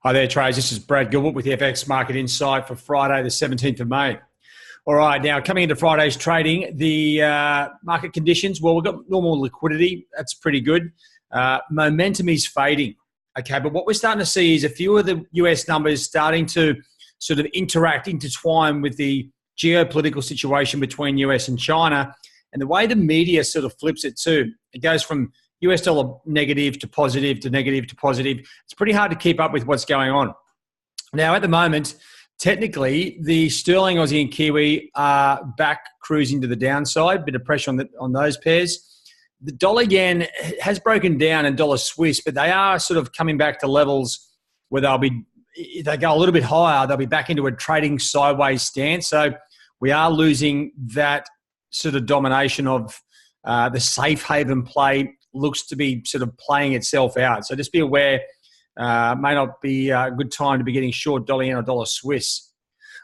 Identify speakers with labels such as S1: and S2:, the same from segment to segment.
S1: Hi there, traders. This is Brad Gilbert with the FX Market Insight for Friday, the 17th of May. All right, now coming into Friday's trading, the market conditions, well, we've got normal liquidity. That's pretty good. Momentum is fading, okay? But what we're starting to see is a few of the US numbers starting to sort of intertwine with the geopolitical situation between US and China. And the way the media sort of flips it too, it goes from US dollar negative to positive to negative to positive. It's pretty hard to keep up with what's going on. Now, at the moment, technically, the sterling, Aussie and Kiwi are back cruising to the downside, bit of pressure on those pairs. The dollar yen has broken down and dollar Swiss, but they are sort of coming back to levels where they go a little bit higher. They'll be back into a trading sideways stance. So we are losing that sort of domination of the safe haven play. Looks to be sort of playing itself out. So just be aware, may not be a good time to be getting short dollar yen or dollar Swiss.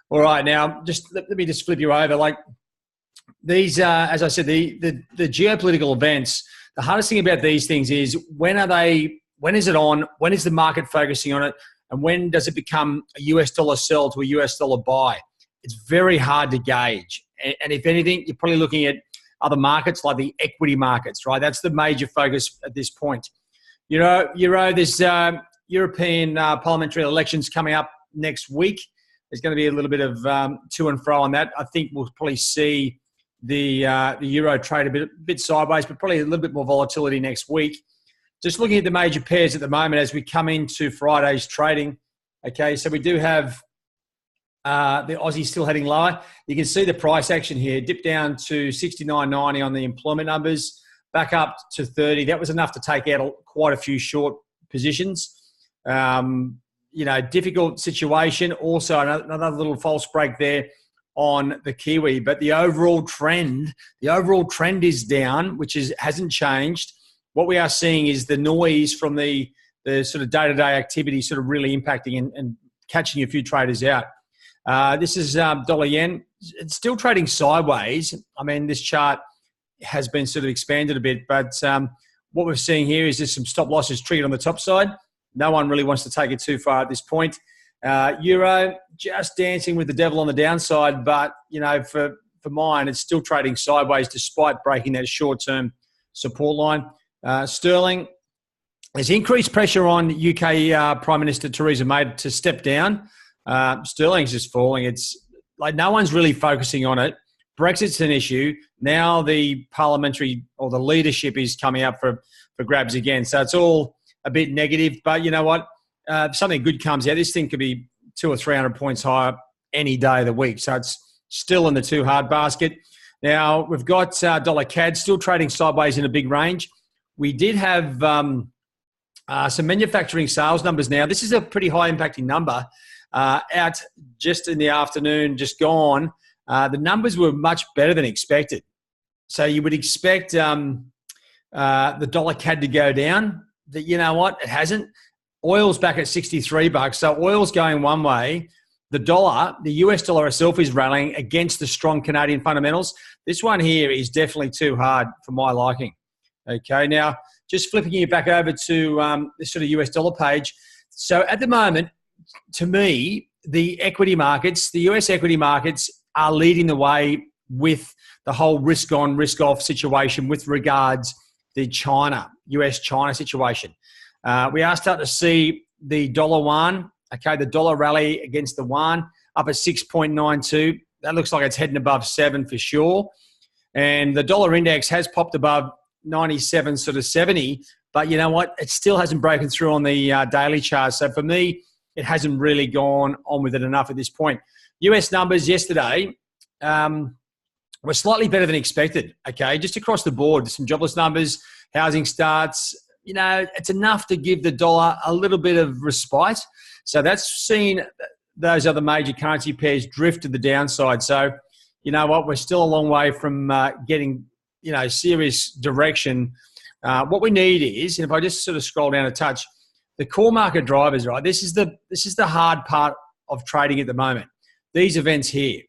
S1: All right, now let me just flip you over. Like these, as I said, the geopolitical events, the hardest thing about these things is when is it on? When is the market focusing on it? And when does it become a US dollar sell to a US dollar buy? It's very hard to gauge. And if anything, you're probably looking at other markets like the equity markets, right? That's the major focus at this point. There's European parliamentary elections coming up next week. There's going to be a little bit of to and fro on that. I think we'll probably see the euro trade a bit sideways, but probably a little bit more volatility next week. Just looking at the major pairs at the moment as we come into Friday's trading. Okay, so we do have the Aussie still heading lower. You can see the price action here, dipped down to 69.90 on the employment numbers, back up to 30. That was enough to take out quite a few short positions. Difficult situation. Also, another little false break there on the Kiwi. But the overall trend is down, which hasn't changed. What we are seeing is the noise from the sort of day-to-day activity sort of really impacting and catching a few traders out. This is dollar yen. It's still trading sideways. I mean, this chart has been sort of expanded a bit, but what we're seeing here is just some stop losses triggered on the top side. No one really wants to take it too far at this point. Euro just dancing with the devil on the downside, but for mine, it's still trading sideways despite breaking that short-term support line. Sterling, there's increased pressure on UK Prime Minister Theresa May to step down. Sterling's just falling. It's like no one's really focusing on it. Brexit's an issue. Now the parliamentary or the leadership is coming up for grabs again. So it's all a bit negative. But you know what? If something good comes out, this thing could be 200 or 300 points higher any day of the week. So it's still in the too hard basket. Now we've got dollar CAD still trading sideways in a big range. We did have some manufacturing sales numbers now. This is a pretty high impacting number. Out just in the afternoon, just gone, the numbers were much better than expected. So you would expect the dollar CAD to go down. You know what? It hasn't. Oil's back at $63. So oil's going one way. The US dollar itself is rallying against the strong Canadian fundamentals. This one here is definitely too hard for my liking. Okay, now just flipping you back over to this sort of US dollar page. So at the moment, to me, the US equity markets are leading the way with the whole risk-on, risk-off situation with regards to the US-China situation. We are starting to see the dollar yuan, the dollar rally against the yuan up at 6.92. That looks like it's heading above 7 for sure. And the dollar index has popped above 97, sort of 70. But you know what? It still hasn't broken through on the daily chart. So for me, it hasn't really gone on with it enough at this point. US numbers yesterday were slightly better than expected, okay? Just across the board, some jobless numbers, housing starts, it's enough to give the dollar a little bit of respite. So that's seen those other major currency pairs drift to the downside. So, you know what? We're still a long way from getting, serious direction. What we need is, and if I just sort of scroll down a touch, the core market drivers, right? This is the hard part of trading at the moment. These events here,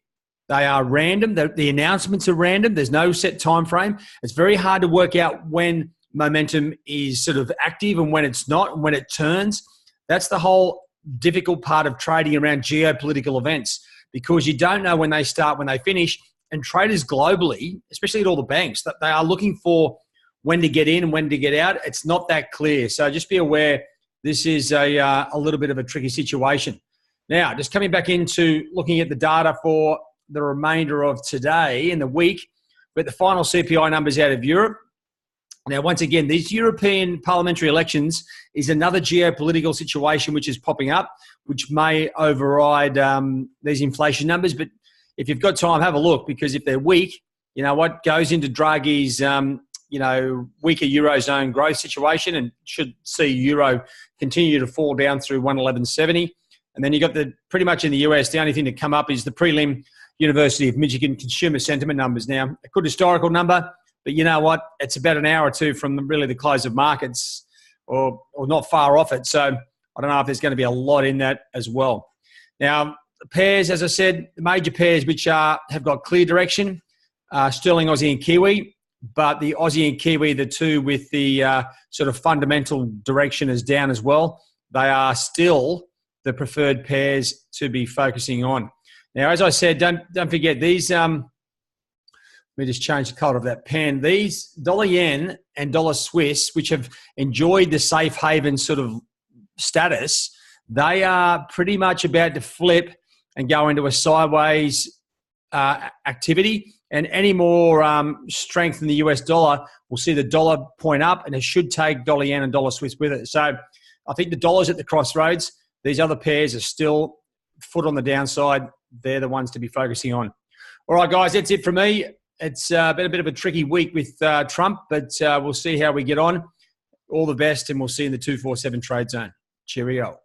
S1: they are random. The announcements are random. There's no set time frame. It's very hard to work out when momentum is sort of active and when it's not, and when it turns. That's the whole difficult part of trading around geopolitical events, because you don't know when they start, when they finish. And traders globally, especially at all the banks, that they are looking for when to get in and when to get out. It's not that clear. So just be aware this is a little bit of a tricky situation. Now, just coming back into looking at the data for the remainder of today and the week, but the final CPI numbers out of Europe. Now, once again, these European parliamentary elections is another geopolitical situation which is popping up, which may override these inflation numbers. But if you've got time, have a look, because if they're weak, you know what goes into Draghi's, weaker Eurozone growth situation, and should see Euro continue to fall down through 111.70. And then you got pretty much in the US, the only thing to come up is the prelim University of Michigan consumer sentiment numbers. Now, a good historical number, but you know what? It's about an hour or two from really the close of markets, or not far off it. So I don't know if there's going to be a lot in that as well. Now, pairs, as I said, the major pairs which have got clear direction, sterling, Aussie and Kiwi. But the Aussie and Kiwi, the two with the sort of fundamental direction is down as well. They are still the preferred pairs to be focusing on. Now, as I said, don't forget these. Let me just change the colour of that pen. These dollar yen and dollar Swiss, which have enjoyed the safe haven sort of status, they are pretty much about to flip and go into a sideways activity. And any more strength in the US dollar will see the dollar point up, and it should take dollar yen and dollar Swiss with it. So I think the dollar's at the crossroads. These other pairs are still foot on the downside. They're the ones to be focusing on. All right, guys, that's it from me. It's been a bit of a tricky week with Trump, but we'll see how we get on. All the best, and we'll see you in the 247 trade zone. Cheerio.